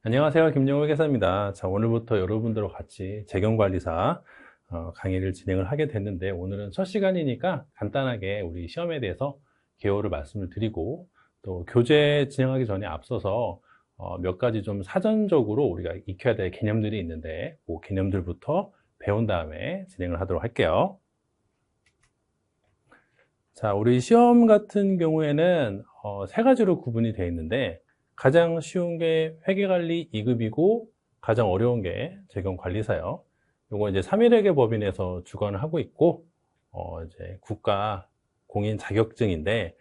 안녕하세요. 김영호 회계사입니다. 자, 오늘부터 여러분들과 같이 재경관리사 강의를 진행을 하게 됐는데, 오늘은 첫 시간이니까 간단하게 우리 시험에 대해서 개요를 말씀을 드리고, 또 교재 진행하기 전에 앞서서 몇 가지 좀 사전적으로 우리가 익혀야 될 개념들이 있는데, 그 개념들부터 배운 다음에 진행을 하도록 할게요. 자, 우리 시험 같은 경우에는 세 가지로 구분이 되어 있는데, 가장 쉬운 게 회계관리 2급이고 가장 어려운 게 재경관리사요. 요거 이제 3일회계 법인에서 주관을 하고 있고, 이제 국가 공인 자격증인데,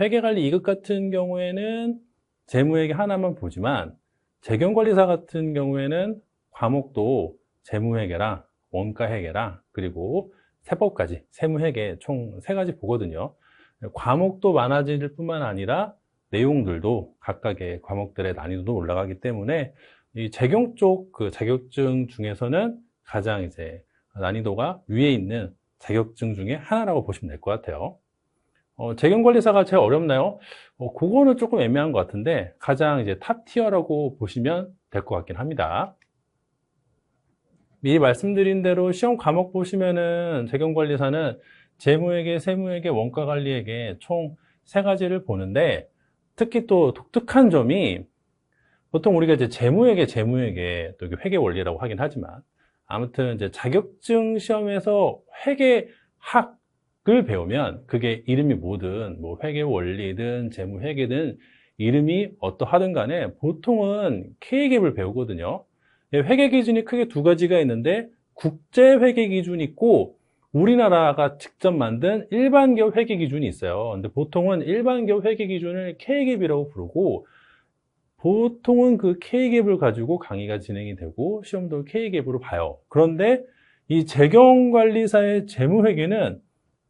회계관리 2급 같은 경우에는 재무회계 하나만 보지만, 재경관리사 같은 경우에는 과목도 재무회계랑 원가회계랑 그리고 세법까지 세무회계 총 3가지 보거든요. 과목도 많아질 뿐만 아니라 내용들도 각각의 과목들의 난이도도 올라가기 때문에 이 재경 쪽 그 자격증 중에서는 가장 이제 난이도가 위에 있는 자격증 중에 하나라고 보시면 될 것 같아요. 재경관리사가 제일 어렵나요? 그거는 조금 애매한 것 같은데 가장 이제 탑 티어라고 보시면 될 것 같긴 합니다. 미리 말씀드린 대로 시험 과목 보시면은 재경관리사는 재무회계, 세무회계, 원가관리회계 총 3가지를 보는데 특히 또 독특한 점이 보통 우리가 이제 재무회계, 또 회계 원리라고 하긴 하지만 아무튼 이제 자격증 시험에서 회계학을 배우면 그게 이름이 뭐든 뭐 회계 원리든 재무회계든 이름이 어떠하든 간에 보통은 K갭을 배우거든요. 회계 기준이 크게 2가지가 있는데 국제 회계 기준이 있고 우리나라가 직접 만든 일반기업 회계 기준이 있어요. 근데 보통은 일반기업 회계 기준을 K갭이라고 부르고 보통은 그 K갭을 가지고 강의가 진행이 되고 시험도 K갭으로 봐요. 그런데 이 재경관리사의 재무회계는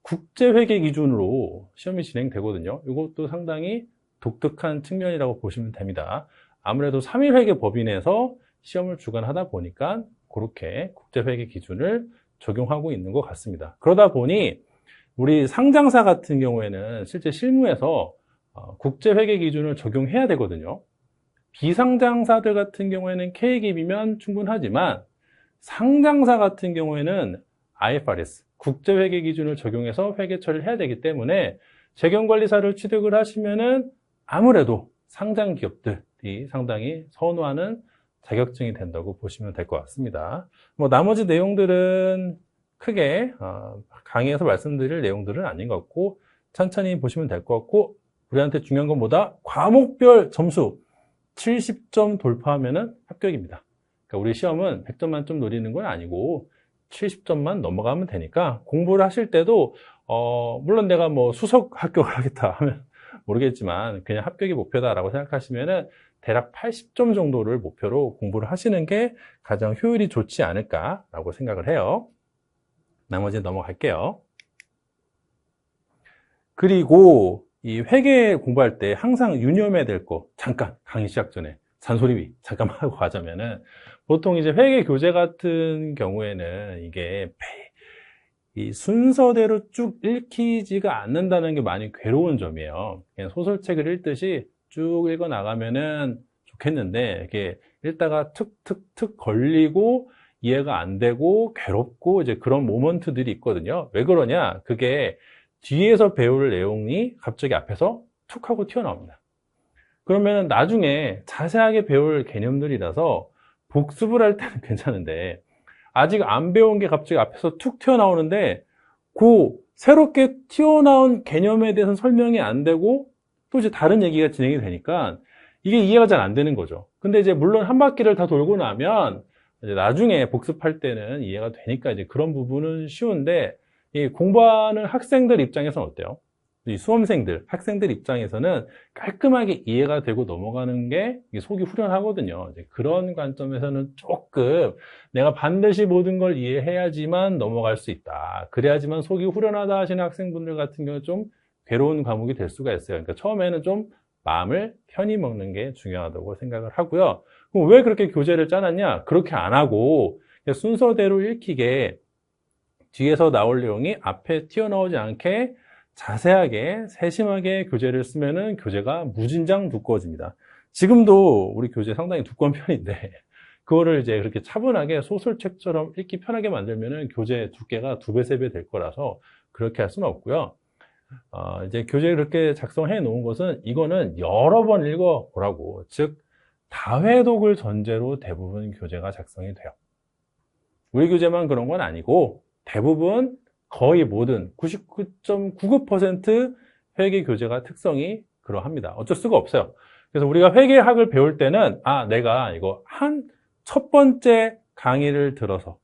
국제회계 기준으로 시험이 진행되거든요. 이것도 상당히 독특한 측면이라고 보시면 됩니다. 아무래도 3일회계 법인에서 시험을 주관하다 보니까 그렇게 국제회계 기준을 적용하고 있는 것 같습니다. 그러다 보니 우리 상장사 같은 경우에는 실제 실무에서 국제회계 기준을 적용해야 되거든요. 비상장사들 같은 경우에는 K갭이면 충분하지만 상장사 같은 경우에는 IFRS, 국제회계 기준을 적용해서 회계 처리를 해야 되기 때문에 재경관리사를 취득을 하시면은 아무래도 상장 기업들이 상당히 선호하는 자격증이 된다고 보시면 될 것 같습니다. 뭐 나머지 내용들은 크게 강의에서 말씀드릴 내용들은 아닌 것 같고 천천히 보시면 될 것 같고 우리한테 중요한 건 뭐다? 과목별 점수 70점 돌파하면은 합격입니다. 그러니까 우리 시험은 100점 만점 노리는 건 아니고 70점만 넘어가면 되니까 공부를 하실 때도 물론 내가 뭐 수석 합격을 하겠다 하면 모르겠지만 그냥 합격이 목표다라고 생각하시면은 대략 80점 정도를 목표로 공부를 하시는 게 가장 효율이 좋지 않을까라고 생각을 해요. 나머지는 넘어갈게요. 그리고 이 회계 공부할 때 항상 유념해야 될 거 잠깐 강의 시작 전에 잔소리 잠깐만 하고 가자면은 보통 이제 회계 교재 같은 경우에는 이게 이 순서대로 쭉 읽히지가 않는다는 게 많이 괴로운 점이에요. 그냥 소설책을 읽듯이 쭉 읽어 나가면은 좋겠는데 이게 읽다가 툭툭툭 걸리고 이해가 안 되고 괴롭고 이제 그런 모먼트들이 있거든요. 왜 그러냐? 그게 뒤에서 배울 내용이 갑자기 앞에서 툭 하고 튀어나옵니다. 그러면 나중에 자세하게 배울 개념들이라서 복습을 할 때는 괜찮은데 아직 안 배운 게 갑자기 앞에서 툭 튀어나오는데 그 새롭게 튀어나온 개념에 대해서는 설명이 안 되고 또 이제 다른 얘기가 진행이 되니까 이게 이해가 잘 안 되는 거죠. 근데 이제 물론 한 바퀴를 다 돌고 나면 이제 나중에 복습할 때는 이해가 되니까 이제 그런 부분은 쉬운데 이 공부하는 학생들 입장에서는 어때요? 이 수험생들, 학생들 입장에서는 깔끔하게 이해가 되고 넘어가는 게 속이 후련하거든요. 이제 그런 관점에서는 조금 내가 반드시 모든 걸 이해해야지만 넘어갈 수 있다. 그래야지만 속이 후련하다 하시는 학생분들 같은 경우는 좀 괴로운 과목이 될 수가 있어요. 그러니까 처음에는 좀 마음을 편히 먹는 게 중요하다고 생각을 하고요. 그럼 왜 그렇게 교재를 짜놨냐? 그렇게 안 하고 순서대로 읽히게 뒤에서 나올 내용이 앞에 튀어나오지 않게 자세하게 세심하게 교재를 쓰면은 교재가 무진장 두꺼워집니다. 지금도 우리 교재 상당히 두꺼운 편인데 그거를 이제 그렇게 차분하게 소설책처럼 읽기 편하게 만들면은 교재 두께가 2배, 3배 될 거라서 그렇게 할 수는 없고요. 이제 교재를 그렇게 작성해 놓은 것은 이거는 여러 번 읽어 보라고, 즉 다회독을 전제로 대부분 교재가 작성이 돼요. 우리 교재만 그런 건 아니고 대부분 거의 모든 99.99% 회계 교재가 특성이 그러합니다. 어쩔 수가 없어요. 그래서 우리가 회계학을 배울 때는 내가 이거 첫 번째 강의를 들어서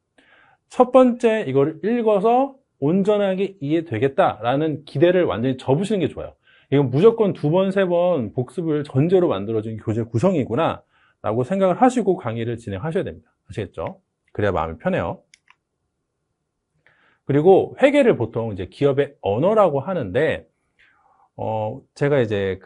첫 번째 이걸 읽어서 온전하게 이해되겠다라는 기대를 완전히 접으시는 게 좋아요. 이건 무조건 2번, 3번 복습을 전제로 만들어진 교재 구성이구나 라고 생각을 하시고 강의를 진행하셔야 됩니다. 아시겠죠? 그래야 마음이 편해요. 그리고 회계를 보통 이제 기업의 언어라고 하는데, 제가 이제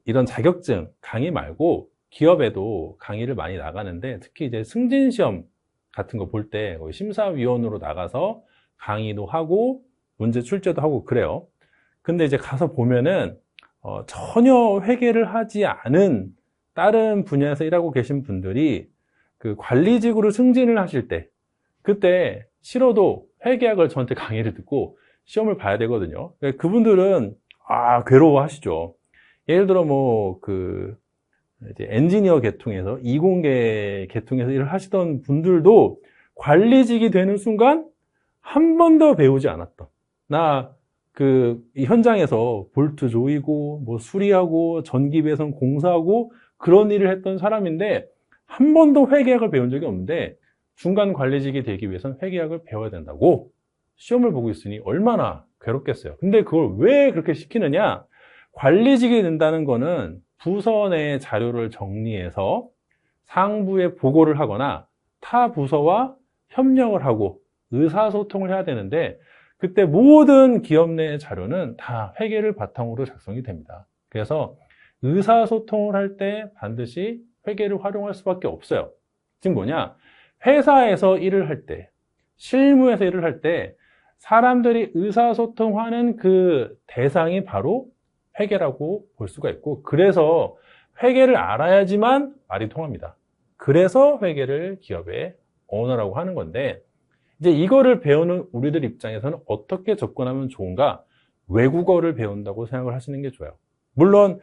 이런 자격증 강의 말고 기업에도 강의를 많이 나가는데, 특히 이제 승진시험 같은 거 볼 때 심사위원으로 나가서 강의도 하고 문제 출제도 하고 그래요. 근데 이제 가서 보면은 전혀 회계를 하지 않은 다른 분야에서 일하고 계신 분들이 관리직으로 승진을 하실 때, 그때 싫어도 회계학을 저한테 강의를 듣고 시험을 봐야 되거든요. 그분들은 괴로워하시죠. 예를 들어 이제 엔지니어 계통에서 이공계 계통에서 일을 하시던 분들도 관리직이 되는 순간 한 번 더 배우지 않았던, 이 현장에서 볼트 조이고 수리하고 전기 배선 공사하고 그런 일을 했던 사람인데 한 번도 회계학을 배운 적이 없는데 중간 관리직이 되기 위해서는 회계학을 배워야 된다고 시험을 보고 있으니 얼마나 괴롭겠어요. 근데 그걸 왜 그렇게 시키느냐? 관리직이 된다는 거는 부서 내 자료를 정리해서 상부에 보고를 하거나 타 부서와 협력을 하고 의사소통을 해야 되는데, 그때 모든 기업 내 자료는 다 회계를 바탕으로 작성이 됩니다. 그래서 의사소통을 할 때 반드시 회계를 활용할 수밖에 없어요. 지금 뭐냐? 회사에서 일을 할 때, 실무에서 일을 할 때 사람들이 의사소통하는 그 대상이 바로 회계라고 볼 수가 있고, 그래서 회계를 알아야지만 말이 통합니다. 그래서 회계를 기업의 언어라고 하는 건데, 이제 이거를 배우는 우리들 입장에서는 어떻게 접근하면 좋은가? 외국어를 배운다고 생각을 하시는 게 좋아요. 물론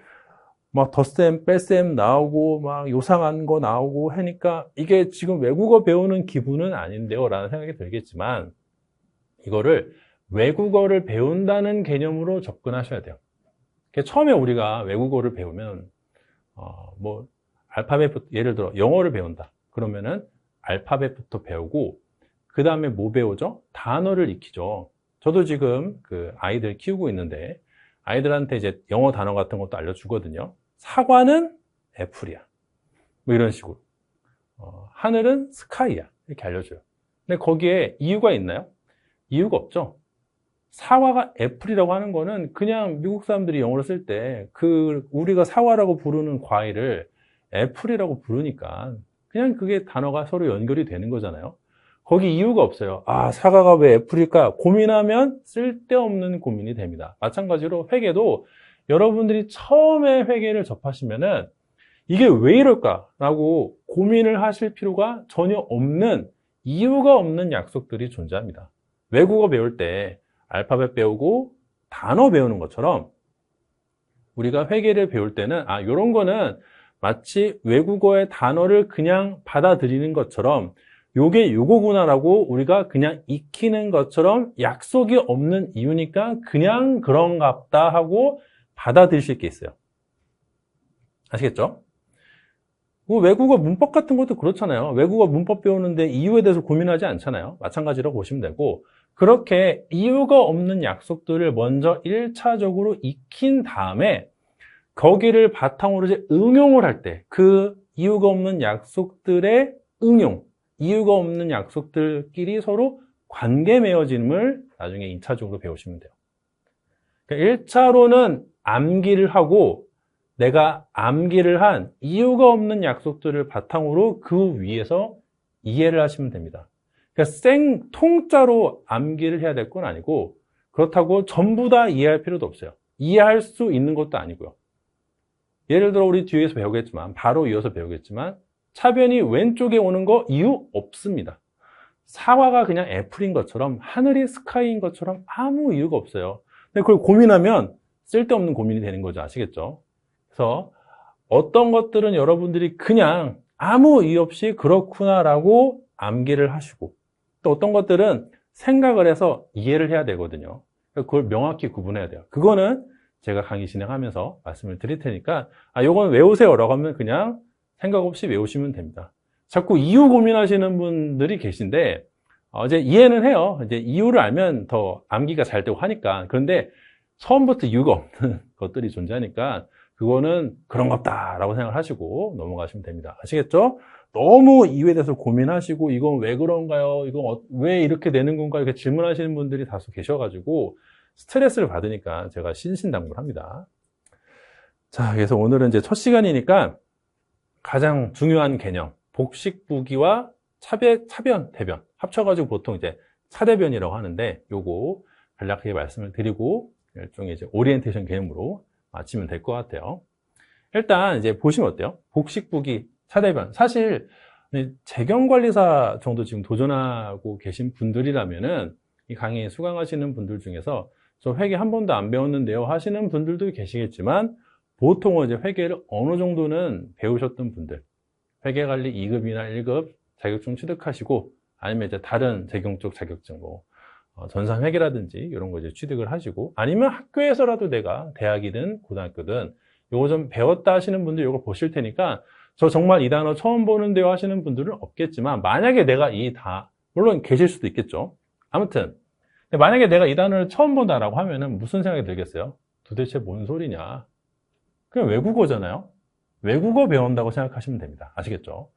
덧셈, 뺄셈 나오고 요상한 거 나오고 하니까 이게 지금 외국어 배우는 기분은 아닌데요 라는 생각이 들겠지만, 이거를 외국어를 배운다는 개념으로 접근하셔야 돼요. 처음에 우리가 외국어를 배우면 알파벳부터, 예를 들어 영어를 배운다 그러면은 알파벳부터 배우고 그 다음에 뭐 배우죠? 단어를 익히죠. 저도 지금 아이들 키우고 있는데 아이들한테 이제 영어 단어 같은 것도 알려주거든요. 사과는 애플이야, 이런 식으로. 하늘은 스카이야, 이렇게 알려줘요. 근데 거기에 이유가 있나요? 이유가 없죠. 사과가 애플이라고 하는 거는 그냥 미국 사람들이 영어로 쓸 때 우리가 사과라고 부르는 과일을 애플이라고 부르니까 그냥 그게 단어가 서로 연결이 되는 거잖아요. 거기 이유가 없어요. 사과가 왜 애플일까? 고민하면 쓸데없는 고민이 됩니다. 마찬가지로 회계도 여러분들이 처음에 회계를 접하시면은 이게 왜 이럴까라고 고민을 하실 필요가 전혀 없는, 이유가 없는 약속들이 존재합니다. 외국어 배울 때 알파벳 배우고 단어 배우는 것처럼 우리가 회계를 배울 때는 이런 거는 마치 외국어의 단어를 그냥 받아들이는 것처럼 요게 요거구나라고 우리가 그냥 익히는 것처럼 약속이 없는 이유니까 그냥 그런갑다 하고 받아들이실 게 있어요. 아시겠죠? 외국어 문법 같은 것도 그렇잖아요. 외국어 문법 배우는데 이유에 대해서 고민하지 않잖아요. 마찬가지로 보시면 되고, 그렇게 이유가 없는 약속들을 먼저 1차적으로 익힌 다음에 거기를 바탕으로 이제 응용을 할 때 그 이유가 없는 약속들의 응용, 이유가 없는 약속들끼리 서로 관계 맺어짐을 나중에 2차적으로 배우시면 돼요. 그러니까 1차로는 암기를 하고 내가 암기를 한 이유가 없는 약속들을 바탕으로 그 위에서 이해를 하시면 됩니다. 그러니까 통짜로 암기를 해야 될 건 아니고, 그렇다고 전부 다 이해할 필요도 없어요. 이해할 수 있는 것도 아니고요. 예를 들어 우리 뒤에서 배우겠지만, 바로 이어서 배우겠지만, 차변이 왼쪽에 오는 거 이유 없습니다. 사과가 그냥 애플인 것처럼, 하늘이 스카이인 것처럼 아무 이유가 없어요. 근데 그걸 고민하면 쓸데없는 고민이 되는 거죠. 아시겠죠? 그래서 어떤 것들은 여러분들이 그냥 아무 이유 없이 그렇구나라고 암기를 하시고, 또 어떤 것들은 생각을 해서 이해를 해야 되거든요. 그걸 명확히 구분해야 돼요. 그거는 제가 강의 진행하면서 말씀을 드릴 테니까, 요건 외우세요라고 하면 그냥 생각 없이 외우시면 됩니다. 자꾸 이유 고민하시는 분들이 계신데, 이제 이해는 해요. 이제 이유를 알면 더 암기가 잘 되고 하니까. 그런데 처음부터 이유가 없는 것들이 존재하니까 그거는 그런 거 없다라고 생각을 하시고 넘어가시면 됩니다. 아시겠죠? 너무 이유에 대해서 고민하시고 이건 왜 그런가요? 이건 왜 이렇게 되는 건가요? 이렇게 질문하시는 분들이 다수 계셔가지고 스트레스를 받으니까 제가 신신당부를 합니다. 자, 그래서 오늘은 이제 첫 시간이니까 가장 중요한 개념, 복식부기와 차변, 대변 합쳐가지고 보통 이제 차대변이라고 하는데 요거 간략하게 말씀을 드리고 일종의 이제 오리엔테이션 개념으로 마치면 될 것 같아요. 일단 이제 보시면 어때요? 복식부기, 차대변. 사실 재경관리사 정도 지금 도전하고 계신 분들이라면은 이 강의 수강하시는 분들 중에서 저 회계 한 번도 안 배웠는데요 하시는 분들도 계시겠지만 보통은 이제 회계를 어느 정도는 배우셨던 분들, 회계관리 2급이나 1급 자격증 취득하시고 아니면 이제 다른 재경 쪽 자격증 전산회계라든지 이런 거 이제 취득을 하시고 아니면 학교에서라도 내가 대학이든 고등학교든 요거 좀 배웠다 하시는 분들 요거 보실 테니까 저 정말 이 단어 처음 보는데요 하시는 분들은 없겠지만 만약에 내가 물론 계실 수도 있겠죠. 아무튼 만약에 내가 이 단어를 처음 본다라고 하면은 무슨 생각이 들겠어요? 도대체 뭔 소리냐? 그냥 외국어잖아요. 외국어 배운다고 생각하시면 됩니다. 아시겠죠?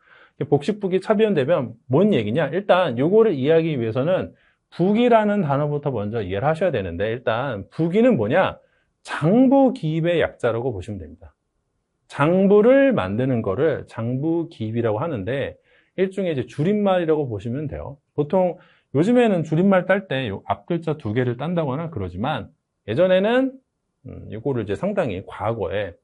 복식부기, 차변, 대변 뭔 얘기냐? 일단 요거를 이해하기 위해서는 부기라는 단어부터 먼저 이해를 하셔야 되는데 일단 부기는 뭐냐? 장부기입의 약자라고 보시면 됩니다. 장부를 만드는 거를 장부기입이라고 하는데 일종의 이제 줄임말이라고 보시면 돼요. 보통 요즘에는 줄임말 딸 때 앞글자 2개를 딴다거나 그러지만 예전에는 이거를 이제 상당히 과거에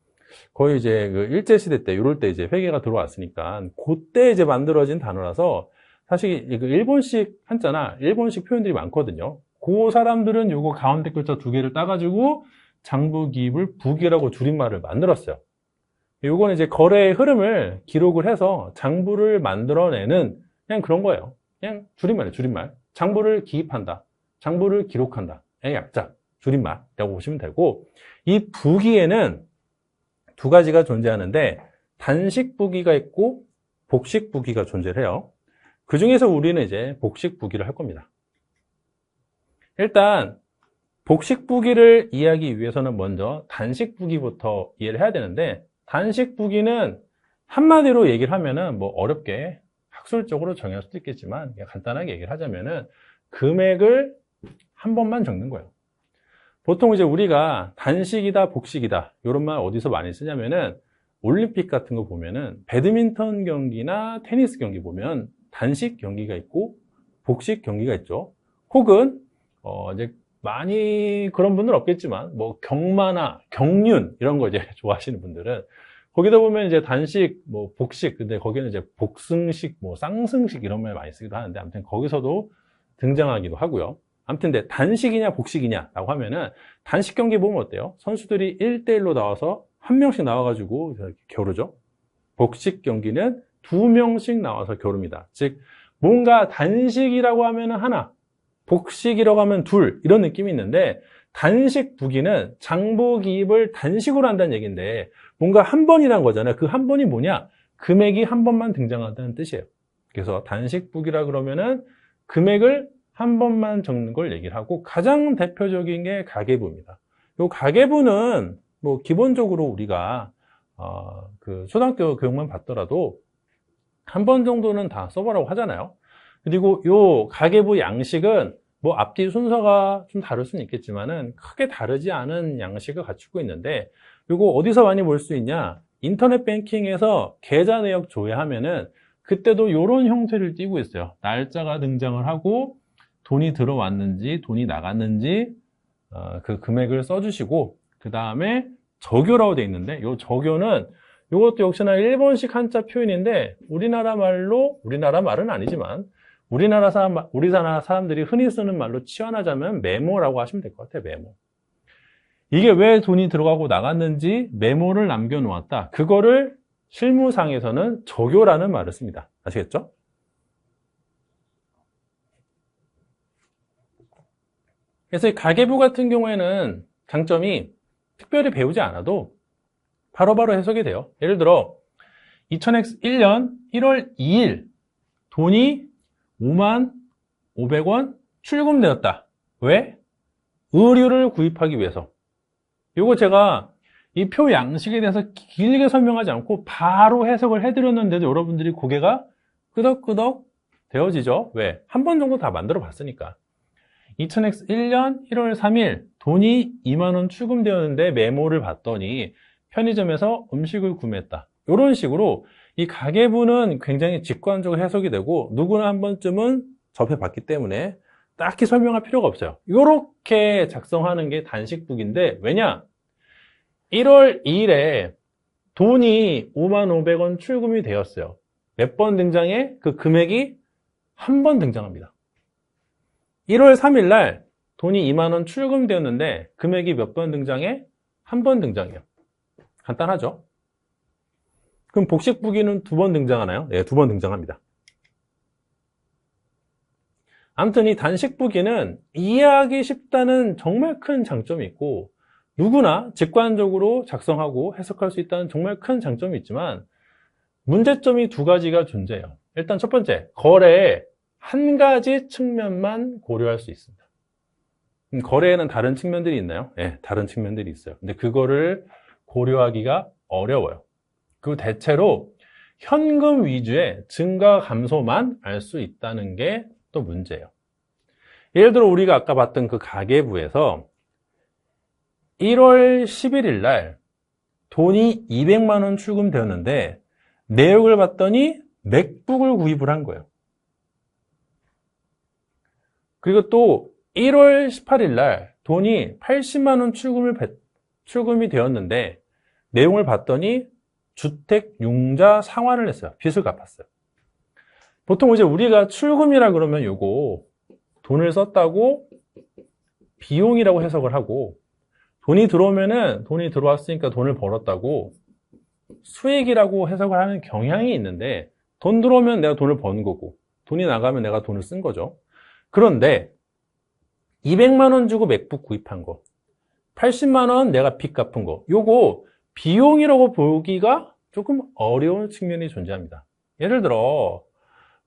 거의 이제 그 일제시대 때 이럴 때 이제 회계가 들어왔으니까 그때 이제 만들어진 단어라서 사실 그 일본식 한자나 일본식 표현들이 많거든요. 그 사람들은 요거 가운데 글자 2개를 따가지고 장부기입을 부기라고 줄임말을 만들었어요. 요거는 이제 거래의 흐름을 기록을 해서 장부를 만들어내는 그냥 그런 거예요. 그냥 줄임말이에요, 줄임말. 장부를 기입한다, 장부를 기록한다. 약자, 줄임말이라고 보시면 되고 이 부기에는 2가지가 존재하는데 단식부기가 있고 복식부기가 존재를 해요. 그 중에서 우리는 이제 복식부기를 할 겁니다. 일단 복식부기를 이해하기 위해서는 먼저 단식부기부터 이해를 해야 되는데 단식부기는 한마디로 얘기를 하면은 뭐 어렵게 학술적으로 정의할 수도 있겠지만 간단하게 얘기를 하자면은 금액을 한 번만 적는 거예요. 보통 이제 우리가 단식이다, 복식이다 이런 말 어디서 많이 쓰냐면은 올림픽 같은 거 보면은 배드민턴 경기나 테니스 경기 보면 단식 경기가 있고 복식 경기가 있죠. 혹은 이제 많이 그런 분들은 없겠지만 뭐 경마나 경륜 이런 거 이제 좋아하시는 분들은 거기다 보면 이제 단식, 뭐 복식, 근데 거기는 이제 복승식, 뭐 쌍승식 이런 말 많이 쓰기도 하는데 아무튼 거기서도 등장하기도 하고요. 아무튼 근데 단식이냐 복식이냐라고 하면은 단식 경기 보면 어때요? 선수들이 1대1로 나와서 한 명씩 나와가지고 이렇게 겨루죠. 복식 경기는 2명씩 나와서 겨룹니다. 즉 뭔가 단식이라고 하면은 하나, 복식이라고 하면 둘 이런 느낌이 있는데 단식 부기는 장부기입을 단식으로 한다는 얘기인데 뭔가 한 번이란 거잖아요. 그 한 번이 뭐냐? 금액이 한 번만 등장한다는 뜻이에요. 그래서 단식 부기라 그러면은 금액을 한 번만 적는 걸 얘기를 하고 가장 대표적인 게 가계부입니다. 이 가계부는 뭐 기본적으로 우리가 그 초등학교 교육만 받더라도 한 번 정도는 다 써보라고 하잖아요. 그리고 이 가계부 양식은 뭐 앞뒤 순서가 좀 다를 수는 있겠지만은 크게 다르지 않은 양식을 갖추고 있는데 이거 어디서 많이 볼 수 있냐? 인터넷 뱅킹에서 계좌 내역 조회하면은 그때도 이런 형태를 띄고 있어요. 날짜가 등장을 하고 돈이 들어왔는지 돈이 나갔는지 그 금액을 써주시고 그 다음에 적요라고 돼 있는데 이 적요는 이것도 역시나 일본식 한자 표현인데 우리나라 말은 아니지만 우리나라 사람들이 흔히 쓰는 말로 치환하자면 메모라고 하시면 될 것 같아요. 메모. 이게 왜 돈이 들어가고 나갔는지 메모를 남겨놓았다. 그거를 실무상에서는 적요라는 말을 씁니다. 아시겠죠? 그래서 이 가계부 같은 경우에는 장점이 특별히 배우지 않아도 바로바로 해석이 돼요. 예를 들어 2001년 1월 2일 돈이 55,500원 출금되었다. 왜? 의류를 구입하기 위해서. 이거 제가 이 표 양식에 대해서 길게 설명하지 않고 바로 해석을 해드렸는데도 여러분들이 고개가 끄덕끄덕 되어지죠. 왜? 한 번 정도 다 만들어 봤으니까. 2001년 1월 3일 돈이 2만원 출금되었는데 메모를 봤더니 편의점에서 음식을 구매했다. 이런 식으로 이 가계부는 굉장히 직관적으로 해석이 되고 누구나 한 번쯤은 접해봤기 때문에 딱히 설명할 필요가 없어요. 이렇게 작성하는 게 단식북인데 왜냐? 1월 2일에 돈이 55,500원 출금이 되었어요. 몇 번 등장해? 그 금액이 한 번 등장합니다. 1월 3일 날 돈이 2만원 출금되었는데 금액이 몇 번 등장해? 한 번 등장해요. 간단하죠? 그럼 복식부기는 두 번 등장하나요? 네, 두 번 등장합니다. 아무튼 이 단식부기는 이해하기 쉽다는 정말 큰 장점이 있고 누구나 직관적으로 작성하고 해석할 수 있다는 정말 큰 장점이 있지만 문제점이 두 가지가 존재해요. 일단 첫 번째, 거래에 한 가지 측면만 고려할 수 있습니다. 거래에는 다른 측면들이 있나요? 네, 다른 측면들이 있어요. 근데 그거를 고려하기가 어려워요. 그리고 대체로 현금 위주의 증가 감소만 알 수 있다는 게 또 문제예요. 예를 들어 우리가 아까 봤던 그 가계부에서 1월 11일 날 돈이 200만 원 출금되었는데 내역을 봤더니 맥북을 구입을 한 거예요. 그리고 또 1월 18일 날 돈이 80만 원 출금이 되었는데 내용을 봤더니 주택 융자 상환을 했어요. 빚을 갚았어요. 보통 이제 우리가 출금이라 그러면 요거 돈을 썼다고 비용이라고 해석을 하고 돈이 들어오면은 돈이 들어왔으니까 돈을 벌었다고 수익이라고 해석을 하는 경향이 있는데 돈 들어오면 내가 돈을 번 거고 돈이 나가면 내가 돈을 쓴 거죠. 그런데 200만 원 주고 맥북 구입한 거 80만 원 내가 빚 갚은 거 요거 비용이라고 보기가 조금 어려운 측면이 존재합니다. 예를 들어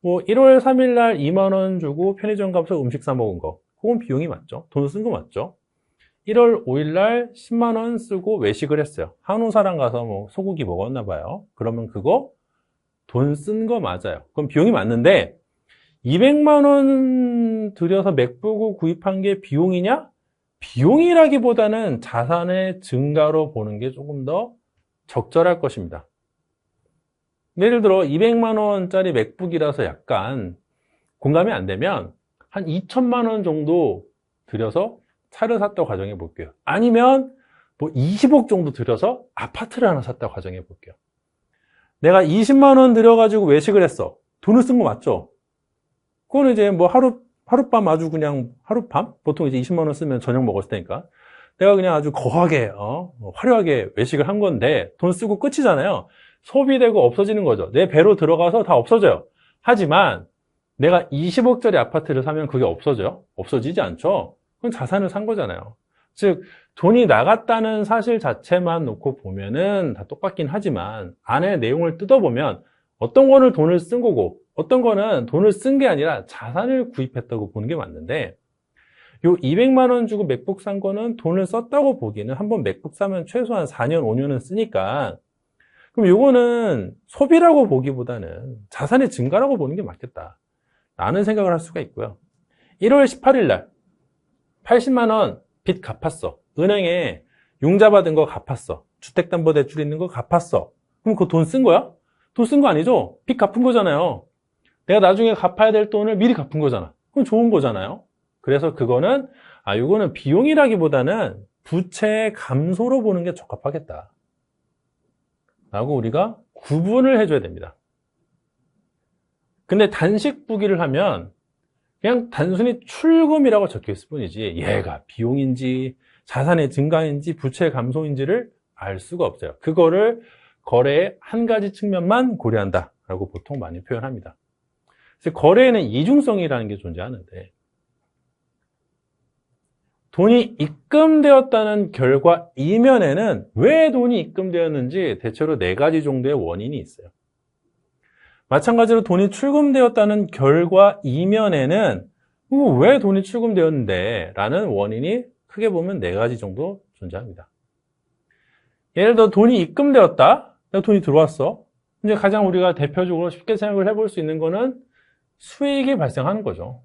뭐 1월 3일 날 2만 원 주고 편의점 가서 음식 사 먹은 거 그건 비용이 맞죠. 돈 쓴 거 맞죠. 1월 5일 날 10만 원 쓰고 외식을 했어요. 한우사랑 가서 뭐 소고기 먹었나 봐요. 그러면 그거 돈 쓴 거 맞아요. 그럼 비용이 맞는데 200만 원 들여서 맥북을 구입한 게 비용이냐? 비용이라기보다는 자산의 증가로 보는 게 조금 더 적절할 것입니다. 예를 들어 200만 원짜리 맥북이라서 약간 공감이 안 되면 한 2천만 원 정도 들여서 차를 샀다고 가정해 볼게요. 아니면 뭐 20억 정도 들여서 아파트를 하나 샀다고 가정해 볼게요. 내가 20만 원 들여가지고 외식을 했어. 돈을 쓴 거 맞죠? 그거는 이제 뭐 하룻밤 아주 그냥 하룻밤? 보통 이제 20만 원 쓰면 저녁 먹었을 테니까. 내가 그냥 아주 거하게, 화려하게 외식을 한 건데 돈 쓰고 끝이잖아요. 소비되고 없어지는 거죠. 내 배로 들어가서 다 없어져요. 하지만 내가 20억짜리 아파트를 사면 그게 없어져요? 없어지지 않죠? 그건 자산을 산 거잖아요. 즉 돈이 나갔다는 사실 자체만 놓고 보면은 다 똑같긴 하지만 안에 내용을 뜯어보면 어떤 거는 돈을 쓴 거고 어떤 거는 돈을 쓴 게 아니라 자산을 구입했다고 보는 게 맞는데 요 200만 원 주고 맥북 산 거는 돈을 썼다고 보기에는 한번 맥북 사면 최소한 4년, 5년은 쓰니까 그럼 요거는 소비라고 보기보다는 자산의 증가라고 보는 게 맞겠다 라는 생각을 할 수가 있고요. 1월 18일 날 80만 원 빚 갚았어. 은행에 융자 받은 거 갚았어. 주택담보대출 있는 거 갚았어. 그럼 그거 돈 쓴 거야? 돈 쓴 거 아니죠? 빚 갚은 거잖아요. 내가 나중에 갚아야 될 돈을 미리 갚은 거잖아. 그럼 좋은 거잖아요. 그래서 그거는 이거는 비용이라기보다는 부채의 감소로 보는 게 적합하겠다 라고 우리가 구분을 해줘야 됩니다. 근데 단식부기를 하면 그냥 단순히 출금이라고 적혀 있을 뿐이지 얘가 비용인지 자산의 증가인지 부채의 감소인지를 알 수가 없어요. 그거를 거래의 한 가지 측면만 고려한다 라고 보통 많이 표현합니다. 그래서 거래에는 이중성이라는 게 존재하는데 돈이 입금되었다는 결과 이면에는 왜 돈이 입금되었는지 대체로 4가지 정도의 원인이 있어요. 마찬가지로 돈이 출금되었다는 결과 이면에는 왜 돈이 출금되었는데 라는 원인이 크게 보면 4가지 정도 존재합니다. 예를 들어 돈이 입금되었다. 돈이 들어왔어. 이제 가장 우리가 대표적으로 쉽게 생각을 해볼 수 있는 거는 수익이 발생하는 거죠.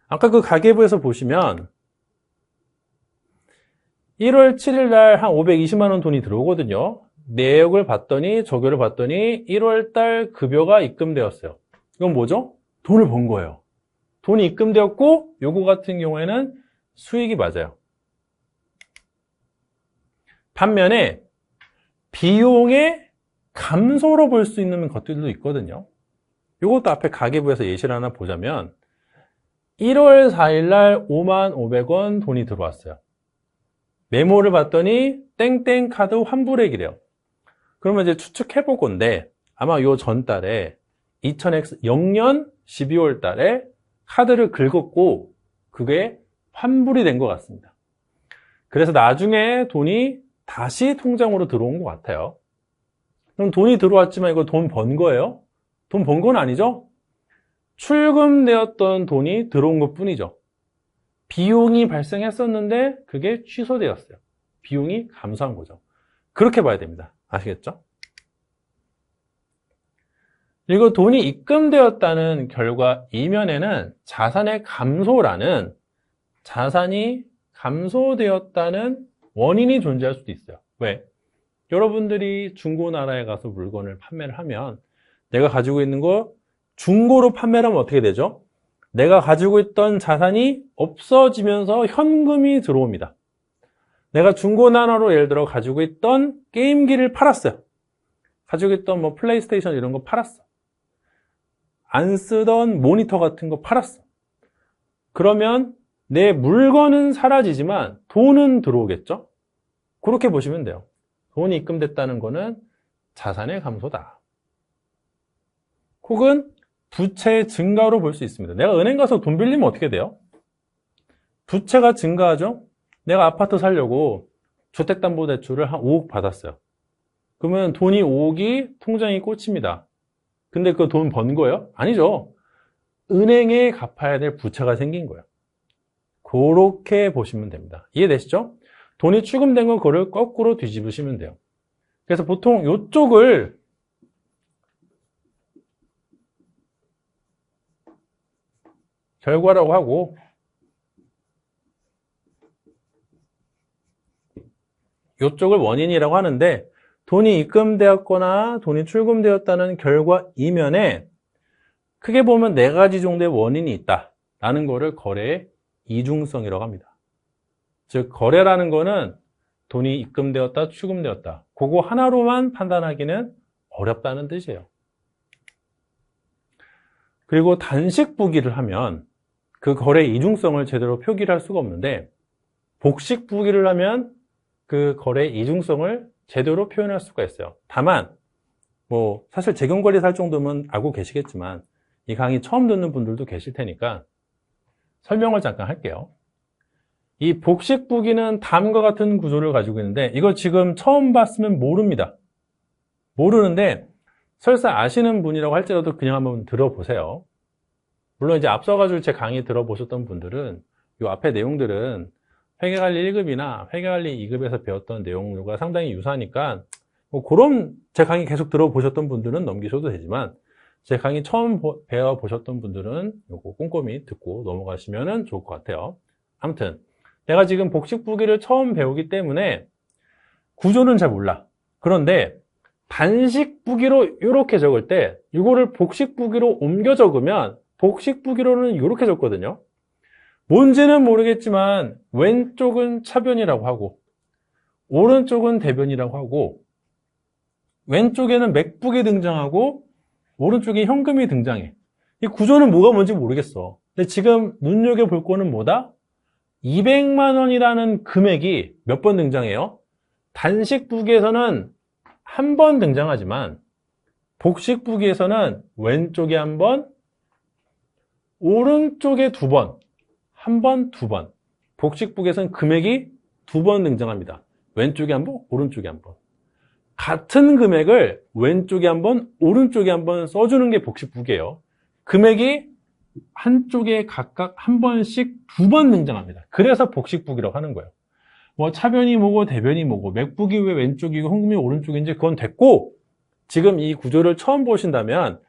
아까 그 가계부에서 보시면 1월 7일 날 한 520만 원 돈이 들어오거든요. 내역을 봤더니 조교를 봤더니 1월 달 급여가 입금되었어요. 이건 뭐죠? 돈을 번 거예요. 돈이 입금되었고 요거 같은 경우에는 수익이 맞아요. 반면에 비용의 감소로 볼 수 있는 것들도 있거든요. 요것도 앞에 가계부에서 예시를 하나 보자면 1월 4일 날 5만 500원 돈이 들어왔어요. 메모를 봤더니 땡땡 카드 환불액이래요. 그러면 이제 추측해 볼 건데 아마 요 전달에 2000년 12월 달에 카드를 긁었고 그게 환불이 된 것 같습니다. 그래서 나중에 돈이 다시 통장으로 들어온 것 같아요. 그럼 돈이 들어왔지만 이거 돈 번 거예요? 돈 번 건 아니죠? 출금되었던 돈이 들어온 것 뿐이죠. 비용이 발생했었는데 그게 취소되었어요. 비용이 감소한 거죠. 그렇게 봐야 됩니다. 아시겠죠? 그리고 돈이 입금되었다는 결과 이면에는 자산의 감소라는 자산이 감소되었다는 원인이 존재할 수도 있어요. 왜? 여러분들이 중고나라에 가서 물건을 판매를 하면 내가 가지고 있는 거 중고로 판매를 하면 어떻게 되죠? 내가 가지고 있던 자산이 없어지면서 현금이 들어옵니다. 내가 중고나라로 예를 들어 가지고 있던 게임기를 팔았어요. 가지고 있던 뭐 플레이스테이션 이런 거 팔았어. 안 쓰던 모니터 같은 거 팔았어. 그러면 내 물건은 사라지지만 돈은 들어오겠죠? 그렇게 보시면 돼요. 돈이 입금됐다는 거는 자산의 감소다. 혹은 부채의 증가로 볼 수 있습니다. 내가 은행 가서 돈 빌리면 어떻게 돼요? 부채가 증가하죠? 내가 아파트 사려고 주택담보대출을 한 5억 받았어요. 그러면 돈이 5억이 통장에 꽂힙니다. 근데 그 돈 번 거예요? 아니죠. 은행에 갚아야 될 부채가 생긴 거예요. 그렇게 보시면 됩니다. 이해되시죠? 돈이 출금된 건 그걸 거꾸로 뒤집으시면 돼요. 그래서 보통 이쪽을 결과라고 하고 이쪽을 원인이라고 하는데 돈이 입금되었거나 돈이 출금되었다는 결과 이면에 크게 보면 4가지 정도의 원인이 있다라는 거를 거래의 이중성이라고 합니다. 즉 거래라는 거는 돈이 입금되었다, 출금되었다 그거 하나로만 판단하기는 어렵다는 뜻이에요. 그리고 단식부기를 하면 그 거래의 이중성을 제대로 표기를 할 수가 없는데 복식부기를 하면 그 거래의 이중성을 제대로 표현할 수가 있어요. 다만 뭐 사실 재경관리사 할 정도면 알고 계시겠지만 이 강의 처음 듣는 분들도 계실 테니까 설명을 잠깐 할게요. 이 복식부기는 다음과 같은 구조를 가지고 있는데 이거 지금 처음 봤으면 모릅니다. 모르는데 설사 아시는 분이라고 할지라도 그냥 한번 들어보세요. 물론 이제 앞서가지고 제 강의 들어보셨던 분들은 이 앞에 내용들은 회계관리 1급이나 회계관리 2급에서 배웠던 내용들과 상당히 유사하니까 뭐 그런 제 강의 계속 들어보셨던 분들은 넘기셔도 되지만 제 강의 처음 배워보셨던 분들은 이거 꼼꼼히 듣고 넘어가시면 좋을 것 같아요. 아무튼 내가 지금 복식부기를 처음 배우기 때문에 구조는 잘 몰라. 그런데 단식부기로 이렇게 적을 때 이거를 복식부기로 옮겨 적으면 복식부기로는 이렇게 적거든요. 뭔지는 모르겠지만 왼쪽은 차변이라고 하고 오른쪽은 대변이라고 하고 왼쪽에는 맥북이 등장하고 오른쪽에 현금이 등장해. 이 구조는 뭐가 뭔지 모르겠어. 근데 지금 눈여겨볼 거는 뭐다? 200만 원이라는 금액이 몇 번 등장해요? 단식부기에서는 한 번 등장하지만 복식부기에서는 왼쪽에 한 번, 오른쪽에 두 번, 한 번, 두 번. 복식부기에서는 금액이 두 번 등장합니다. 왼쪽에 한 번, 오른쪽에 한 번. 같은 금액을 왼쪽에 한 번, 오른쪽에 한 번 써주는 게 복식부기예요. 금액이 한쪽에 각각 한 번씩 두 번 등장합니다. 그래서 복식부기라고 하는 거예요. 뭐 차변이 뭐고 대변이 뭐고 맥북이 왜 왼쪽이고 현금이 오른쪽인지 그건 됐고, 지금 이 구조를 처음 보신다면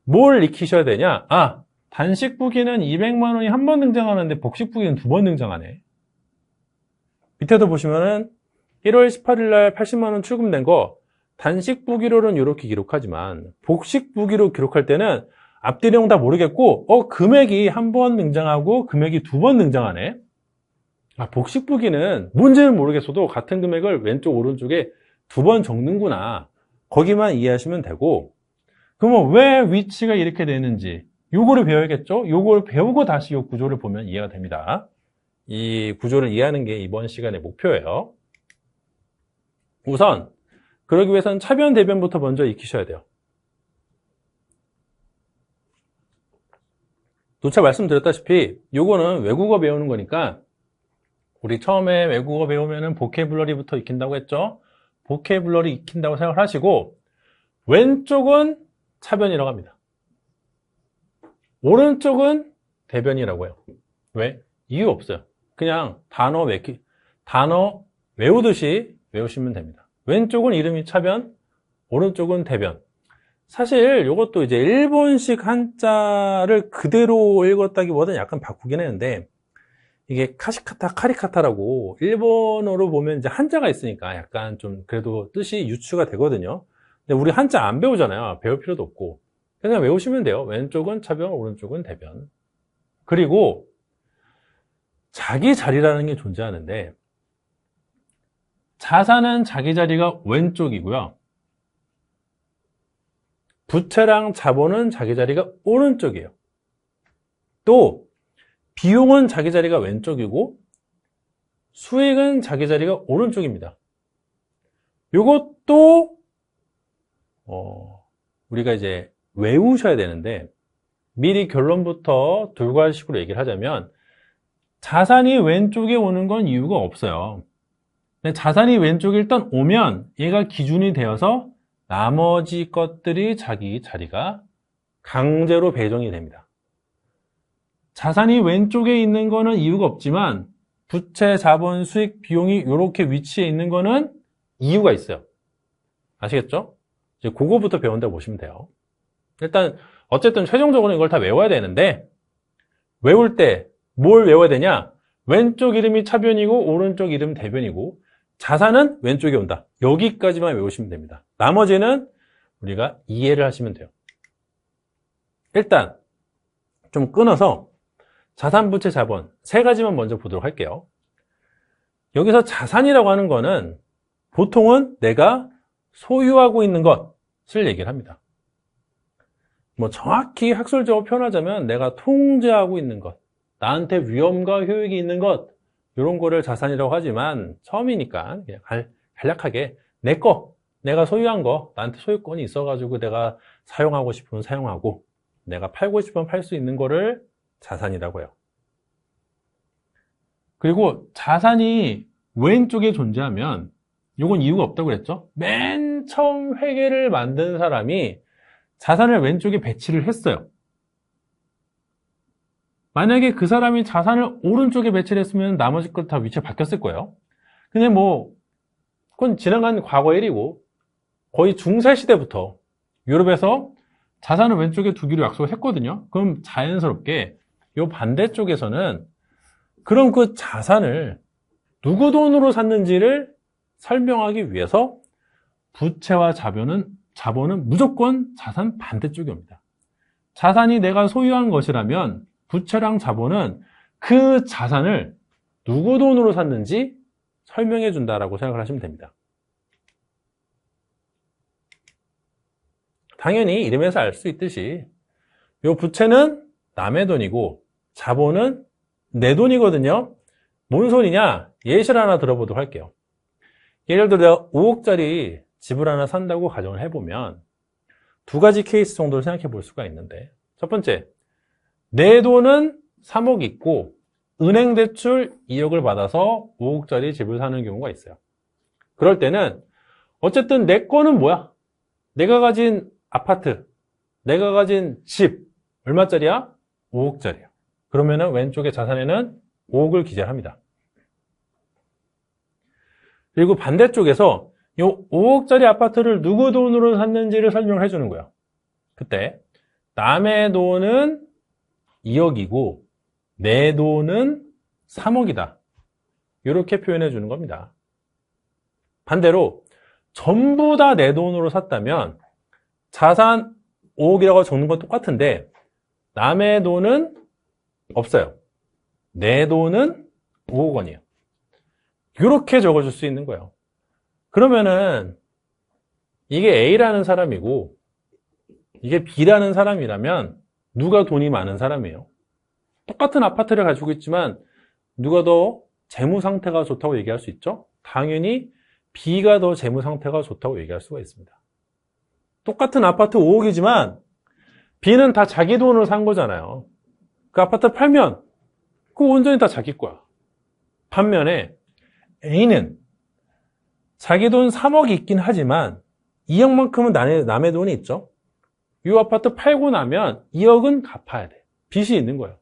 뭘 익히셔야 되냐? 아, 단식부기는 200만 원이 한 번 등장하는데 복식부기는 두 번 등장하네. 밑에도 보시면은 1월 18일 날 80만 원 출금된 거 단식부기로는 이렇게 기록하지만 복식부기로 기록할 때는 앞뒤 내용 다 모르겠고 금액이 한 번 등장하고 금액이 두 번 등장하네. 아, 복식부기는 뭔지는 모르겠어도 같은 금액을 왼쪽 오른쪽에 두 번 적는구나. 거기만 이해하시면 되고, 그러면 왜 위치가 이렇게 되는지 요거를 배워야겠죠? 요걸 배우고 다시 이 구조를 보면 이해가 됩니다. 이 구조를 이해하는 게 이번 시간의 목표예요. 우선 그러기 위해서는 차변 대변부터 먼저 익히셔야 돼요. 누차 말씀드렸다시피 요거는 외국어 배우는 거니까 우리 처음에 외국어 배우면은 보케블러리부터 익힌다고 했죠. 보케블러리 익힌다고 생각을 하시고 왼쪽은 차변이라고 합니다. 오른쪽은 대변이라고 해요. 왜? 이유 없어요. 그냥 단어 외우듯이 외우시면 됩니다. 왼쪽은 이름이 차변, 오른쪽은 대변. 사실 이것도 이제 일본식 한자를 그대로 읽었다기보다는 약간 바꾸긴 했는데, 이게 카시카타, 카리카타라고 일본어로 보면 이제 한자가 있으니까 약간 좀 그래도 뜻이 유추가 되거든요. 근데 우리 한자 안 배우잖아요. 배울 필요도 없고. 그냥 외우시면 돼요. 왼쪽은 차변, 오른쪽은 대변. 그리고 자기 자리라는 게 존재하는데, 자산은 자기 자리가 왼쪽이고요. 부채랑 자본은 자기 자리가 오른쪽이에요. 또 비용은 자기 자리가 왼쪽이고 수익은 자기 자리가 오른쪽입니다. 이것도 우리가 이제 외우셔야 되는데, 미리 결론부터 돌괄식으로 얘기를 하자면 자산이 왼쪽에 오는 건 이유가 없어요. 자산이 왼쪽에 일단 오면 얘가 기준이 되어서 나머지 것들이 자기 자리가 강제로 배정이 됩니다. 자산이 왼쪽에 있는 거는 이유가 없지만 부채, 자본, 수익, 비용이 이렇게 위치해 있는 거는 이유가 있어요. 아시겠죠? 이제 그거부터 배운다고 보시면 돼요. 일단 어쨌든 최종적으로 이걸 다 외워야 되는데, 외울 때 뭘 외워야 되냐? 왼쪽 이름이 차변이고 오른쪽 이름 대변이고 자산은 왼쪽에 온다. 여기까지만 외우시면 됩니다. 나머지는 우리가 이해를 하시면 돼요. 일단 좀 끊어서 자산, 부채, 자본 세 가지만 먼저 보도록 할게요. 여기서 자산이라고 하는 거는 보통은 내가 소유하고 있는 것을 얘기를 합니다. 뭐 정확히 학술적으로 표현하자면 내가 통제하고 있는 것, 나한테 위험과 효익이 있는 것, 이런 거를 자산이라고 하지만 처음이니까 그냥 간략하게 내 거, 내가 소유한 거, 나한테 소유권이 있어가지고 내가 사용하고 싶으면 사용하고 내가 팔고 싶으면 팔 수 있는 거를 자산이라고 해요. 그리고 자산이 왼쪽에 존재하면 이건 이유가 없다고 그랬죠? 맨 처음 회계를 만든 사람이 자산을 왼쪽에 배치를 했어요. 만약에 그 사람이 자산을 오른쪽에 배치를 했으면 나머지 것 다 위치가 바뀌었을 거예요. 근데 뭐 그건 지나간 과거 일이고, 거의 중세시대부터 유럽에서 자산을 왼쪽에 두기로 약속을 했거든요. 그럼 자연스럽게 이 반대쪽에서는 그럼 그 자산을 누구 돈으로 샀는지를 설명하기 위해서 부채와 자본은 무조건 자산 반대쪽에 옵니다. 자산이 내가 소유한 것이라면 부채랑 자본은 그 자산을 누구 돈으로 샀는지 설명해 준다라고 생각을 하시면 됩니다. 당연히 이름에서 알 수 있듯이 이 부채는 남의 돈이고 자본은 내 돈이거든요. 뭔 소리냐? 예시를 하나 들어보도록 할게요. 예를 들어 내가 5억짜리 집을 하나 산다고 가정을 해보면 두 가지 케이스 정도를 생각해 볼 수가 있는데, 첫 번째, 내 돈은 3억 있고 은행 대출 2억을 받아서 5억짜리 집을 사는 경우가 있어요. 그럴 때는 어쨌든 내 거는 뭐야? 내가 가진 아파트, 내가 가진 집 얼마짜리야? 5억짜리야. 그러면은 왼쪽에 자산에는 5억을 기재합니다. 그리고 반대쪽에서 이 5억짜리 아파트를 누구 돈으로 샀는지를 설명을 해주는 거예요. 그때 남의 돈은 2억이고 내 돈은 3억이다. 이렇게 표현해 주는 겁니다. 반대로 전부 다 내 돈으로 샀다면 자산 5억이라고 적는 건 똑같은데 남의 돈은 없어요. 내 돈은 5억 원이에요. 이렇게 적어줄 수 있는 거예요. 그러면은 이게 A라는 사람이고 이게 B라는 사람이라면 누가 돈이 많은 사람이에요? 똑같은 아파트를 가지고 있지만 누가 더 재무 상태가 좋다고 얘기할 수 있죠? 당연히 B가 더 재무 상태가 좋다고 얘기할 수가 있습니다. 똑같은 아파트 5억이지만 B는 다 자기 돈으로 산 거잖아요. 그 아파트 팔면 그거 온전히 다 자기 거야. 반면에 A는 자기 돈 3억이 있긴 하지만 2억만큼은 남의 돈이 있죠. 이 아파트 팔고 나면 2억은 갚아야 돼. 빚이 있는 거예요.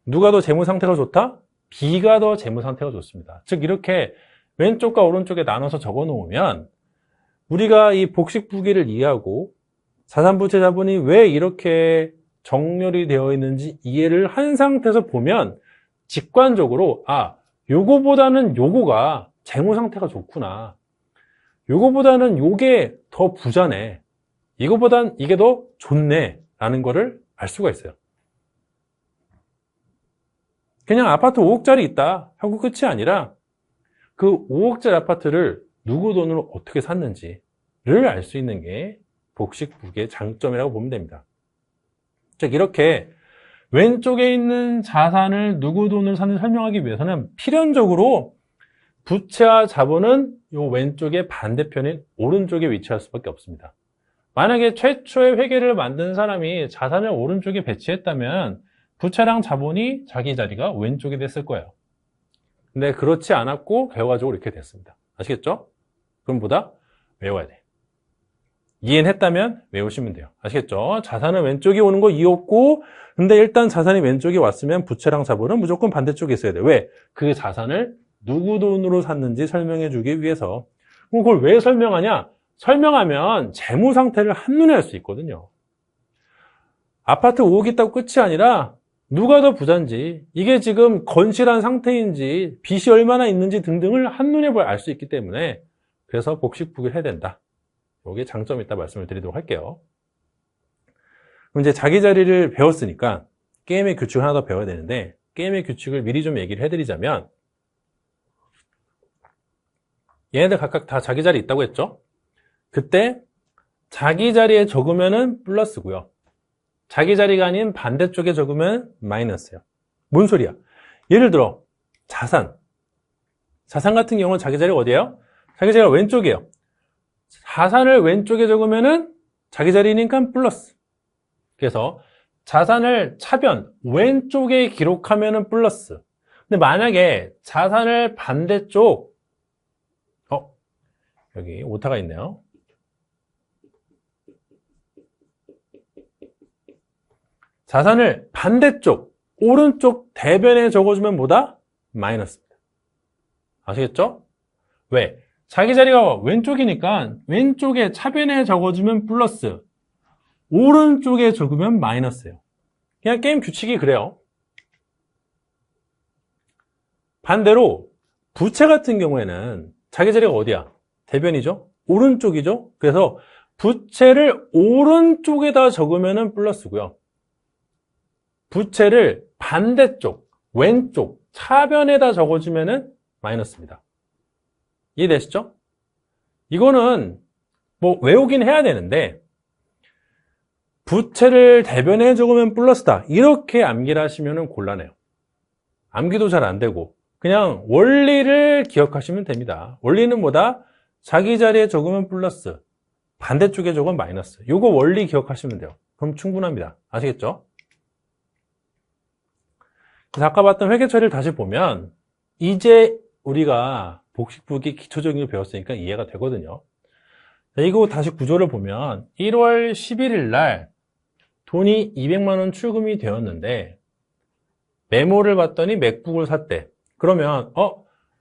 누가 더 재무 상태가 좋다? B가 더 재무 상태가 좋습니다. 즉 이렇게 왼쪽과 오른쪽에 나눠서 적어 놓으면 우리가 이 복식부기를 이해하고 자산부채 자본이 왜 이렇게 정렬이 되어 있는지 이해를 한 상태에서 보면 직관적으로 요거보다는 요거가 재무 상태가 좋구나. 요거보다는 요게 더 부자네. 이거보단 이게 더 좋네. 라는 거를 알 수가 있어요. 그냥 아파트 5억짜리 있다 하고 끝이 아니라 그 5억짜리 아파트를 누구 돈으로 어떻게 샀는지를 알 수 있는 게 복식부기의 장점이라고 보면 됩니다. 즉 이렇게 왼쪽에 있는 자산을 누구 돈으로 샀는지 설명하기 위해서는 필연적으로 부채와 자본은 이 왼쪽의 반대편인 오른쪽에 위치할 수밖에 없습니다. 만약에 최초의 회계를 만든 사람이 자산을 오른쪽에 배치했다면 부채랑 자본이 자기 자리가 왼쪽에 됐을 거예요. 근데 그렇지 않았고 결과적으로 이렇게 됐습니다. 아시겠죠? 그럼 보다 외워야 돼. 이해는 했다면 외우시면 돼요. 아시겠죠? 자산은 왼쪽에 오는 거 이해했고, 근데 일단 자산이 왼쪽에 왔으면 부채랑 자본은 무조건 반대쪽에 있어야 돼. 왜? 그 자산을 누구 돈으로 샀는지 설명해 주기 위해서. 그럼 그걸 왜 설명하냐? 설명하면 재무 상태를 한눈에 알 수 있거든요. 아파트 5억 있다고 끝이 아니라 누가 더 부자인지, 이게 지금 건실한 상태인지, 빚이 얼마나 있는지 등등을 한눈에 알 수 있기 때문에 그래서 복식부기를 해야 된다. 여기에 장점이 있다 말씀을 드리도록 할게요. 그럼 이제 자기 자리를 배웠으니까 게임의 규칙을 하나 더 배워야 되는데, 게임의 규칙을 미리 좀 얘기를 해드리자면, 얘네들 각각 다 자기 자리 있다고 했죠? 그때 자기 자리에 적으면은 플러스고요. 자기 자리가 아닌 반대쪽에 적으면 마이너스예요. 뭔 소리야? 예를 들어 자산 같은 경우는 자기 자리가 어디예요? 자기 자리가 왼쪽이에요. 자산을 왼쪽에 적으면은 자기 자리니까 플러스. 그래서 자산을 차변 왼쪽에 기록하면은 플러스. 근데 만약에 자산을 반대쪽 여기 오타가 있네요. 자산을 반대쪽 오른쪽 대변에 적어주면 뭐다? 마이너스입니다. 아시겠죠? 왜? 자기 자리가 왼쪽이니까 왼쪽에 차변에 적어주면 플러스, 오른쪽에 적으면 마이너스예요. 그냥 게임 규칙이 그래요. 반대로 부채 같은 경우에는 자기 자리가 어디야? 대변이죠? 오른쪽이죠? 그래서 부채를 오른쪽에다 적으면 플러스고요. 부채를 반대쪽, 왼쪽, 차변에다 적어주면은 마이너스입니다. 이해되시죠? 이거는 뭐 외우긴 해야 되는데 부채를 대변에 적으면 플러스다 이렇게 암기를 하시면 곤란해요. 암기도 잘 안 되고 그냥 원리를 기억하시면 됩니다. 원리는 뭐다? 자기 자리에 적으면 플러스, 반대쪽에 적으면 마이너스. 요거 원리 기억하시면 돼요. 그럼 충분합니다. 아시겠죠? 그래서 아까 봤던 회계 처리를 다시 보면 이제 우리가 복식부기 기초적인 걸 배웠으니까 이해가 되거든요. 자, 이거 다시 구조를 보면 1월 11일 날 돈이 200만 원 출금이 되었는데 메모를 봤더니 맥북을 샀대. 그러면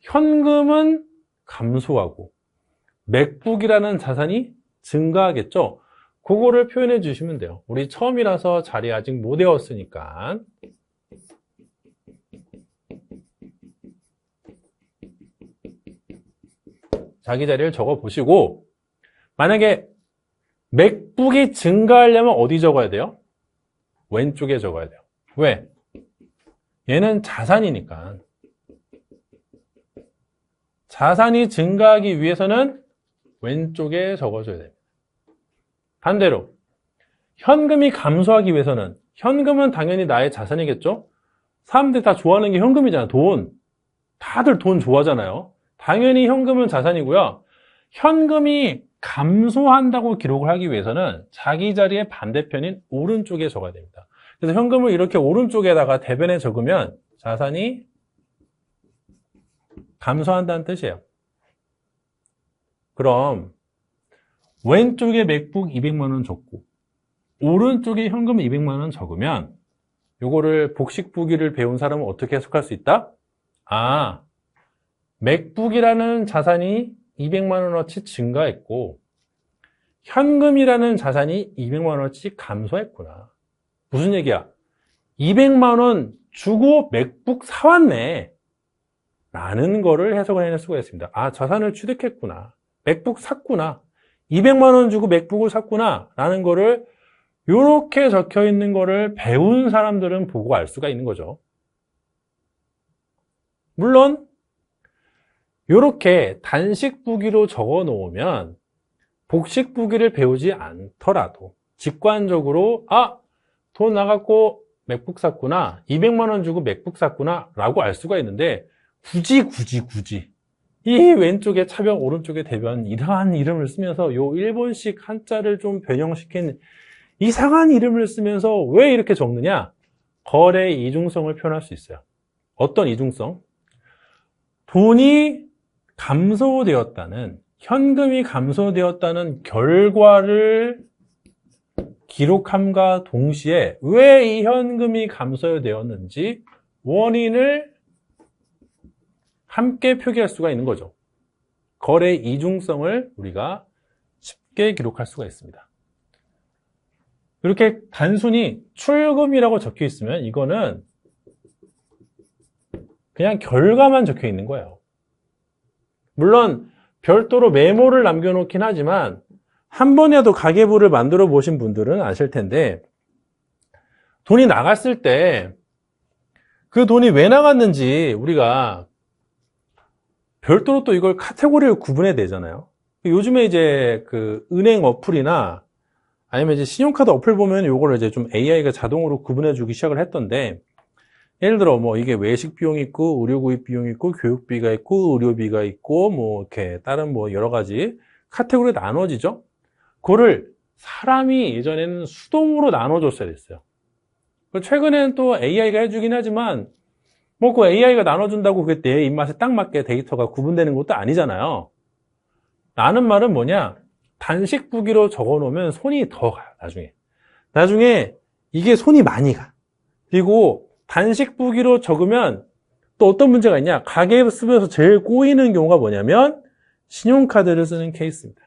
현금은 감소하고 맥북이라는 자산이 증가하겠죠? 그거를 표현해 주시면 돼요. 우리 처음이라서 자리 아직 못 외웠으니까. 자기 자리를 적어 보시고 만약에 맥북이 증가하려면 어디 적어야 돼요? 왼쪽에 적어야 돼요. 왜? 얘는 자산이니까. 자산이 증가하기 위해서는 왼쪽에 적어줘야 됩니다. 반대로 현금이 감소하기 위해서는 현금은 당연히 나의 자산이겠죠? 사람들이 다 좋아하는 게 현금이잖아요. 돈. 다들 돈 좋아하잖아요. 당연히 현금은 자산이고요. 현금이 감소한다고 기록을 하기 위해서는 자기 자리의 반대편인 오른쪽에 적어야 됩니다. 그래서 현금을 이렇게 오른쪽에다가 대변에 적으면 자산이 감소한다는 뜻이에요. 그럼 왼쪽에 맥북 200만 원 적고 오른쪽에 현금 200만 원 적으면 요거를 복식부기를 배운 사람은 어떻게 해석할 수 있다? 아, 맥북이라는 자산이 200만 원어치 증가했고 현금이라는 자산이 200만 원어치 감소했구나. 무슨 얘기야? 200만 원 주고 맥북 사왔네 라는 거를 해석을 해낼 수가 있습니다. 아, 자산을 취득했구나. 맥북 샀구나. 200만 원 주고 맥북을 샀구나 라는 거를 이렇게 적혀 있는 거를 배운 사람들은 보고 알 수가 있는 거죠. 물론 이렇게 단식부기로 적어 놓으면 복식부기를 배우지 않더라도 직관적으로 돈 나갔고 맥북 샀구나, 200만 원 주고 맥북 샀구나 라고 알 수가 있는데 굳이 이 왼쪽에 차변 오른쪽에 대변 이러한 이름을 쓰면서 요 일본식 한자를 좀 변형시킨 이상한 이름을 쓰면서 왜 이렇게 적느냐? 거래의 이중성을 표현할 수 있어요. 어떤 이중성? 돈이 감소되었다는, 현금이 감소되었다는 결과를 기록함과 동시에 왜 이 현금이 감소되었는지 원인을 함께 표기할 수가 있는 거죠. 거래의 이중성을 우리가 쉽게 기록할 수가 있습니다. 이렇게 단순히 출금이라고 적혀 있으면 이거는 그냥 결과만 적혀 있는 거예요. 물론 별도로 메모를 남겨놓긴 하지만 한 번이라도 가계부를 만들어 보신 분들은 아실 텐데 돈이 나갔을 때 그 돈이 왜 나갔는지 우리가 별도로 또 이걸 카테고리를 구분해야 되잖아요. 요즘에 이제 그 은행 어플이나 아니면 이제 신용카드 어플 보면 요거를 이제 좀 AI가 자동으로 구분해 주기 시작을 했던데 예를 들어 뭐 이게 외식 비용이 있고 의료 구입 비용이 있고 교육비가 있고 의료비가 있고 뭐 이렇게 다른 뭐 여러 가지 카테고리가 나눠지죠. 그거를 사람이 예전에는 수동으로 나눠줬어야 됐어요. 최근에는 또 AI가 해주긴 하지만 뭐 그 AI가 나눠준다고 그게 내 입맛에 딱 맞게 데이터가 구분되는 것도 아니잖아요. 라는 말은 뭐냐? 단식부기로 적어놓으면 손이 더 가요. 나중에 이게 손이 많이 가. 그리고 단식부기로 적으면 또 어떤 문제가 있냐? 가계부 쓰면서 제일 꼬이는 경우가 뭐냐면 신용카드를 쓰는 케이스입니다.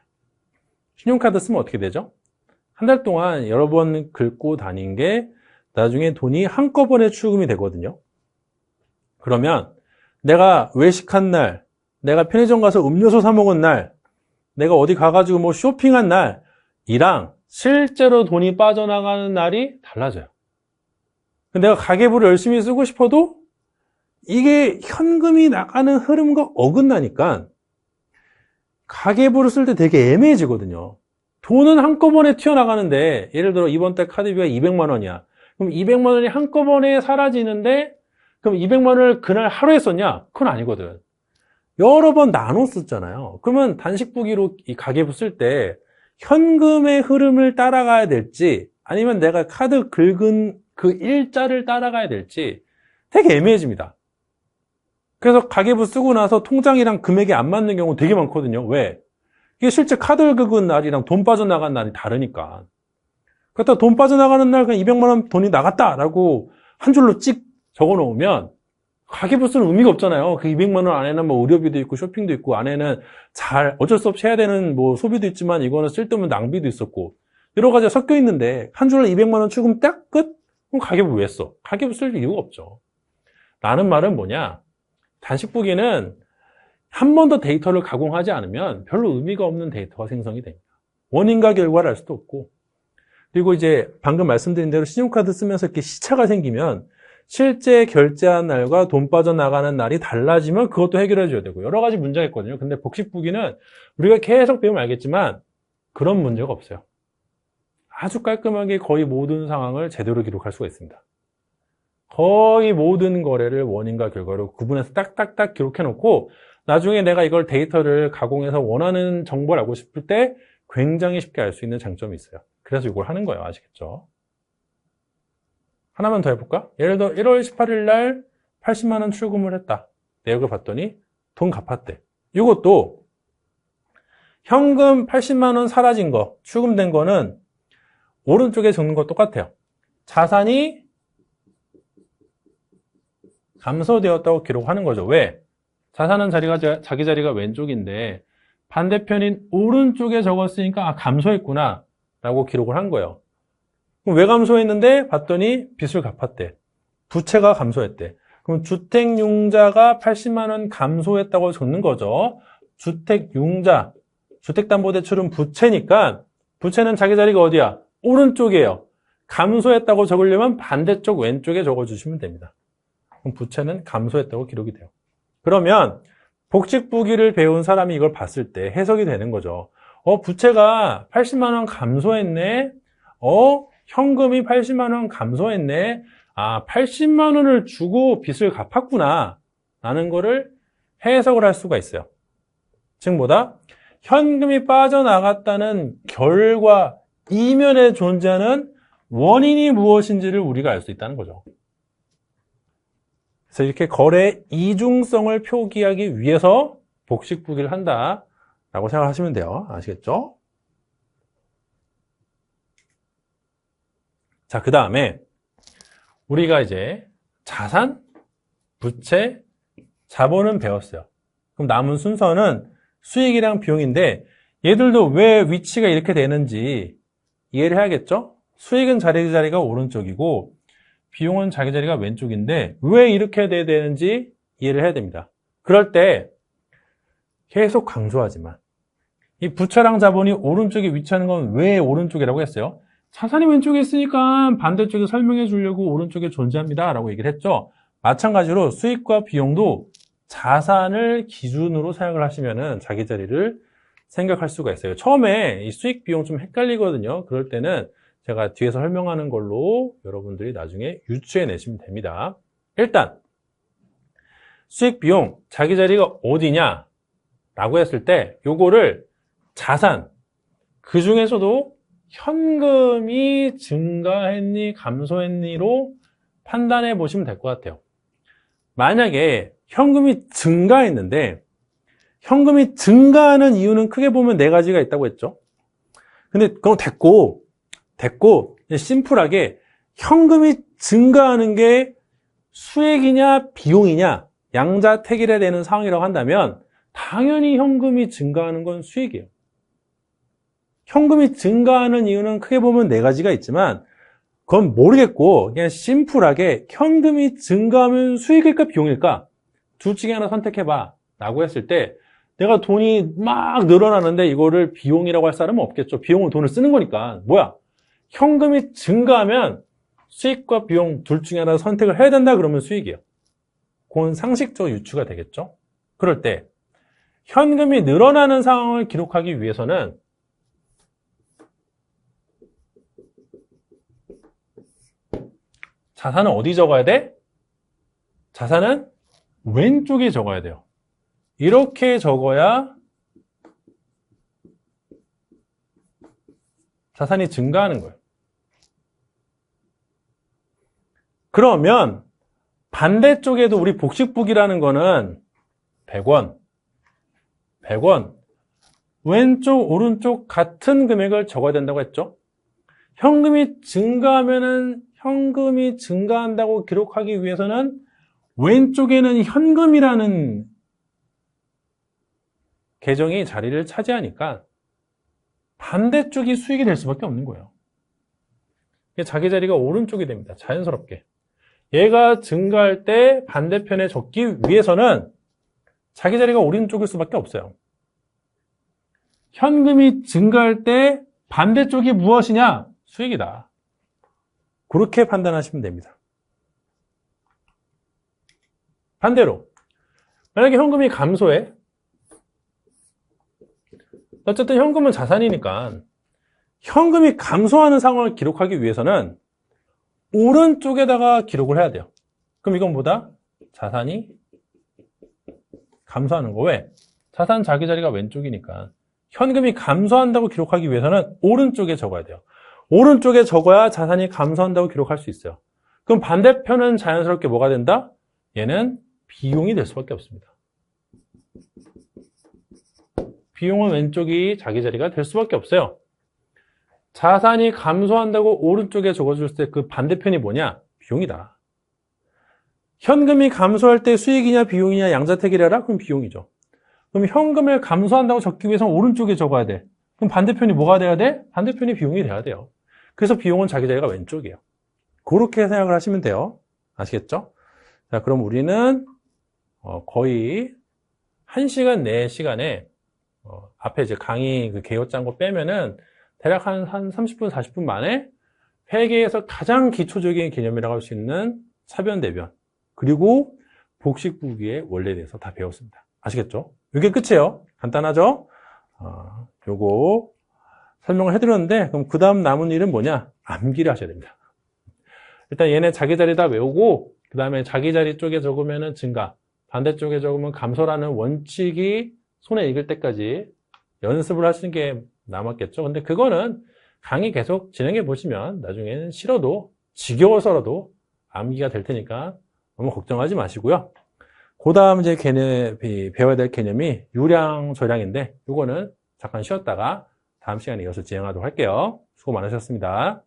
신용카드 쓰면 어떻게 되죠? 한 달 동안 여러 번 긁고 다닌 게 나중에 돈이 한꺼번에 출금이 되거든요. 그러면 내가 외식한 날, 내가 편의점 가서 음료수 사 먹은 날, 내가 어디 가가지고 뭐 쇼핑한 날이랑 실제로 돈이 빠져나가는 날이 달라져요. 내가 가계부를 열심히 쓰고 싶어도 이게 현금이 나가는 흐름과 어긋나니까 가계부를 쓸 때 되게 애매해지거든요. 돈은 한꺼번에 튀어나가는데 예를 들어 이번 달 카드비가 200만 원이야. 그럼 200만 원이 한꺼번에 사라지는데 그럼 200만 원을 그날 하루에 썼냐? 그건 아니거든. 여러 번 나눠 썼잖아요. 그러면 단식부기로 이 가계부 쓸 때 현금의 흐름을 따라가야 될지 아니면 내가 카드 긁은 그 일자를 따라가야 될지 되게 애매해집니다. 그래서 가계부 쓰고 나서 통장이랑 금액이 안 맞는 경우 되게 많거든요. 왜? 이게 실제 카드 긁은 날이랑 돈 빠져나간 날이 다르니까. 그렇다고 돈 빠져나가는 날 그냥 200만 원 돈이 나갔다라고 한 줄로 찍 적어 놓으면 가계부 쓰는 의미가 없잖아요. 그 200만 원 안에는 뭐 의료비도 있고 쇼핑도 있고 안에는 잘 어쩔 수 없이 해야 되는 뭐 소비도 있지만 이거는 쓸데없는 낭비도 있었고 여러 가지가 섞여 있는데 한 줄로 200만 원 추금 딱 끝? 그럼 가계부 왜 써? 가계부 쓸 이유가 없죠. 라는 말은 뭐냐? 단식부기는 한 번 더 데이터를 가공하지 않으면 별로 의미가 없는 데이터가 생성이 됩니다. 원인과 결과를 알 수도 없고 그리고 이제 방금 말씀드린 대로 신용카드 쓰면서 이렇게 시차가 생기면 실제 결제한 날과 돈 빠져나가는 날이 달라지면 그것도 해결해 줘야 되고 여러 가지 문제가 있거든요. 근데 복식부기는 우리가 계속 배우면 알겠지만 그런 문제가 없어요. 아주 깔끔하게 거의 모든 상황을 제대로 기록할 수가 있습니다. 거의 모든 거래를 원인과 결과로 구분해서 딱딱딱 기록해 놓고 나중에 내가 이걸 데이터를 가공해서 원하는 정보를 알고 싶을 때 굉장히 쉽게 알 수 있는 장점이 있어요. 그래서 이걸 하는 거예요. 아시겠죠? 하나만 더 해볼까? 예를 들어 1월 18일 날 80만 원 출금을 했다. 내역을 봤더니 돈 갚았대. 이것도 현금 80만 원 사라진 거, 출금된 거는 오른쪽에 적는 거 똑같아요. 자산이 감소되었다고 기록하는 거죠. 왜? 자산은 자기 자리가 왼쪽인데 반대편인 오른쪽에 적었으니까 감소했구나 라고 기록을 한 거예요. 그럼 왜 감소했는데? 봤더니 빚을 갚았대. 부채가 감소했대. 그럼 주택융자가 80만 원 감소했다고 적는 거죠. 주택융자, 주택담보대출은 부채니까 부채는 자기 자리가 어디야? 오른쪽이에요. 감소했다고 적으려면 반대쪽 왼쪽에 적어주시면 됩니다. 그럼 부채는 감소했다고 기록이 돼요. 그러면 복식부기를 배운 사람이 이걸 봤을 때 해석이 되는 거죠. 부채가 80만 원 감소했네. 현금이 80만 원 감소했네. 80만 원을 주고 빚을 갚았구나. 라는 거를 해석을 할 수가 있어요. 즉 뭐다? 현금이 빠져나갔다는 결과 이면에 존재하는 원인이 무엇인지를 우리가 알 수 있다는 거죠. 그래서 이렇게 거래의 이중성을 표기하기 위해서 복식부기를 한다라고 생각하시면 돼요. 아시겠죠? 자, 그 다음에 우리가 이제 자산, 부채, 자본은 배웠어요. 그럼 남은 순서는 수익이랑 비용인데 얘들도 왜 위치가 이렇게 되는지 이해를 해야겠죠? 수익은 자기 자리가 오른쪽이고 비용은 자기 자리가 왼쪽인데 왜 이렇게 돼야 되는지 이해를 해야 됩니다. 그럴 때 계속 강조하지만 이 부채랑 자본이 오른쪽에 위치하는 건 왜 오른쪽이라고 했어요? 자산이 왼쪽에 있으니까 반대쪽에 설명해 주려고 오른쪽에 존재합니다 라고 얘기를 했죠. 마찬가지로 수익과 비용도 자산을 기준으로 생각을 하시면은 자기 자리를 생각할 수가 있어요. 처음에 이 수익 비용 좀 헷갈리거든요. 그럴 때는 제가 뒤에서 설명하는 걸로 여러분들이 나중에 유추해 내시면 됩니다. 일단 수익 비용 자기 자리가 어디냐 라고 했을 때 요거를 자산 그 중에서도 현금이 증가했니 감소했니로 판단해 보시면 될 것 같아요. 만약에 현금이 증가했는데 현금이 증가하는 이유는 크게 보면 네 가지가 있다고 했죠. 근데 그럼 됐고 심플하게 현금이 증가하는 게 수익이냐 비용이냐 양자택일해야 되는 상황이라고 한다면 당연히 현금이 증가하는 건 수익이에요. 현금이 증가하는 이유는 크게 보면 네 가지가 있지만 그건 모르겠고 그냥 심플하게 현금이 증가하면 수익일까 비용일까? 둘 중에 하나 선택해봐 라고 했을 때 내가 돈이 막 늘어나는데 이거를 비용이라고 할 사람은 없겠죠. 비용은 돈을 쓰는 거니까. 뭐야? 현금이 증가하면 수익과 비용 둘 중에 하나 선택을 해야 된다 그러면 수익이에요. 그건 상식적 유추가 되겠죠. 그럴 때 현금이 늘어나는 상황을 기록하기 위해서는 자산은 어디 적어야 돼? 자산은 왼쪽에 적어야 돼요. 이렇게 적어야 자산이 증가하는 거예요. 그러면 반대쪽에도 우리 복식북이라는 거는 100원, 100원, 왼쪽, 오른쪽 같은 금액을 적어야 된다고 했죠. 현금이 증가하면은 현금이 증가한다고 기록하기 위해서는 왼쪽에는 현금이라는 계정이 자리를 차지하니까 반대쪽이 수익이 될 수밖에 없는 거예요. 자기 자리가 오른쪽이 됩니다. 자연스럽게. 얘가 증가할 때 반대편에 적기 위해서는 자기 자리가 오른쪽일 수밖에 없어요. 현금이 증가할 때 반대쪽이 무엇이냐? 수익이다. 그렇게 판단하시면 됩니다. 반대로 만약에 현금이 감소해. 어쨌든 현금은 자산이니까 현금이 감소하는 상황을 기록하기 위해서는 오른쪽에다가 기록을 해야 돼요. 그럼 이건 뭐다? 자산이 감소하는 거. 왜? 자산 자기 자리가 왼쪽이니까 현금이 감소한다고 기록하기 위해서는 오른쪽에 적어야 돼요. 오른쪽에 적어야 자산이 감소한다고 기록할 수 있어요. 그럼 반대편은 자연스럽게 뭐가 된다? 얘는 비용이 될 수밖에 없습니다. 비용은 왼쪽이 자기 자리가 될 수밖에 없어요. 자산이 감소한다고 오른쪽에 적어줄 때 그 반대편이 뭐냐? 비용이다. 현금이 감소할 때 수익이냐 비용이냐 양자택일을 해라? 그럼 비용이죠. 그럼 현금을 감소한다고 적기 위해서는 오른쪽에 적어야 돼. 그럼 반대편이 뭐가 돼야 돼? 반대편이 비용이 돼야 돼요. 그래서 비용은 자기 자리가 왼쪽이에요. 그렇게 생각을 하시면 돼요. 아시겠죠? 자, 그럼 우리는 거의 1시간 내 시간에 앞에 이제 강의 그 개요 짠 거 빼면은 대략 한 30분, 40분 만에 회계에서 가장 기초적인 개념이라고 할 수 있는 차변, 대변, 그리고 복식부기의 원리에 대해서 다 배웠습니다. 아시겠죠? 이게 끝이에요. 간단하죠? 요거 설명을 해드렸는데, 그럼 그 다음 남은 일은 뭐냐? 암기를 하셔야 됩니다. 일단 얘네 자기 자리 다 외우고, 그 다음에 자기 자리 쪽에 적으면은 증가, 반대쪽에 적으면 감소라는 원칙이 손에 익을 때까지 연습을 하시는 게 남았겠죠. 근데 그거는 강의 계속 진행해 보시면 나중에는 싫어도 지겨워서라도 암기가 될 테니까 너무 걱정하지 마시고요. 그 다음 이제 배워야 될 개념이 유량, 저량인데 이거는 잠깐 쉬었다가 다음 시간에 이어서 진행하도록 할게요. 수고 많으셨습니다.